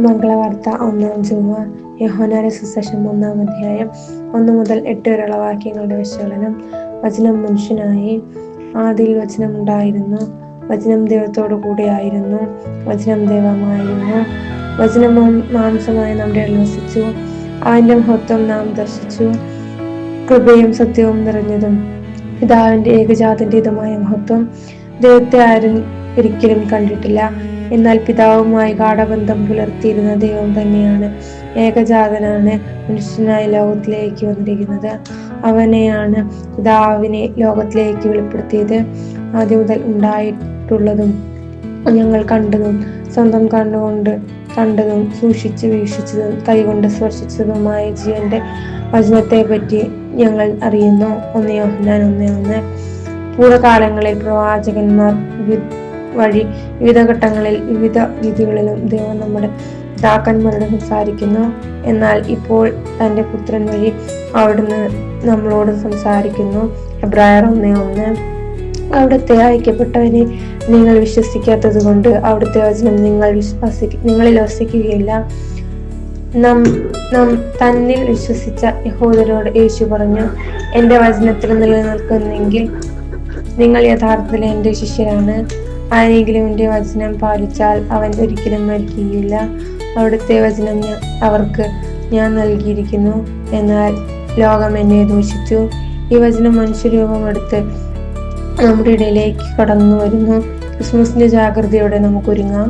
മംഗളവാർത്ത 1 ചൊവ്വ. യോഹന്നാന്റെ സുവിശേഷം 1-ാം അധ്യായം 1 മുതൽ 8 വരെയുള്ള വാക്യങ്ങളുടെ വിശകലനം. വചനം മനുഷ്യനായി. ആദിയിൽ വചനം ഉണ്ടായിരുന്നു. വചനം ദൈവത്തോടു കൂടെയായിരുന്നു. വചനം ദൈവമായിരുന്നു. വചനം മാംസമായി നമ്മുടെ ഇടയിൽ വസിച്ചു. അവന്റെ മഹത്വം നാം ദർശിച്ചു. കൃപയും സത്യവും നിറഞ്ഞതും പിതാവിന്റെ ഏകജാതന്റേതുമായ മഹത്വം. ദൈവത്തെ ആരും ഒരിക്കലും കണ്ടിട്ടില്ല. എന്നാൽ പിതാവുമായി ഗാഢബന്ധം പുലർത്തിയിരുന്ന ദൈവം തന്നെയാണ്. ഏകജാതനാണ് മനുഷ്യനായി ലോകത്തിലേക്ക് വന്നിരിക്കുന്നത്. അവനെയാണ് പിതാവിനെ ലോകത്തിലേക്ക് വെളിപ്പെടുത്തിയത്. ആദ്യം മുതൽ ഉണ്ടായിട്ടുള്ളതും ഞങ്ങൾ കണ്ടതും സ്വന്തം കണ്ണുകൊണ്ട് കണ്ടതും സൂക്ഷിച്ച് വീക്ഷിച്ചതും കൈകൊണ്ട് സ്പർശിച്ചതുമായ ജീവന്റെ വചനത്തെ പറ്റി ഞങ്ങൾ അറിയുന്നു. 1 യോഹന്നാൻ 1:1. പൂർവ്വകാലങ്ങളിൽ പ്രവാചകന്മാർ വഴി വിവിധ ഘട്ടങ്ങളിൽ വിവിധ രീതികളിലും ദൈവം നമ്മുടെ പിതാക്കന്മാരോട് സംസാരിക്കുന്നു. എന്നാൽ ഇപ്പോൾ തന്റെ പുത്രൻ വഴി അവിടുന്ന് നമ്മളോട് സംസാരിക്കുന്നു. എബ്രായർ 1:1. അവിടുത്തെ അയക്കപ്പെട്ടവനെ നിങ്ങൾ വിശ്വസിക്കാത്തത് കൊണ്ട് അവിടുത്തെ വചനം നിങ്ങളിൽ വസിക്കുകയില്ല. തന്നിൽ വിശ്വസിച്ച യഹൂദരോട് യേശു പറഞ്ഞു, എന്റെ വചനത്തിൽ നിലനിൽക്കുന്നെങ്കിൽ നിങ്ങൾ യഥാർത്ഥത്തിൽ എന്റെ ശിഷ്യരാണ്. ആരെങ്കിലും എന്റെ വചനം പാലിച്ചാൽ അവൻ ഒരിക്കലും മരിക്കുകയില്ല. അവിടുത്തെ വചനം അവർക്ക് ഞാൻ നൽകിയിരിക്കുന്നു. എന്നാൽ ലോകം എന്നെ ദൂഷിച്ചു. ഈ വചനം മനുഷ്യരൂപമെടുത്ത് നമ്മുടെ ഇടയിലേക്ക് കടന്നു വരുന്നു. ക്രിസ്മസിന്റെ ജാഗ്രതയോടെ നമുക്കൊരുങ്ങാം.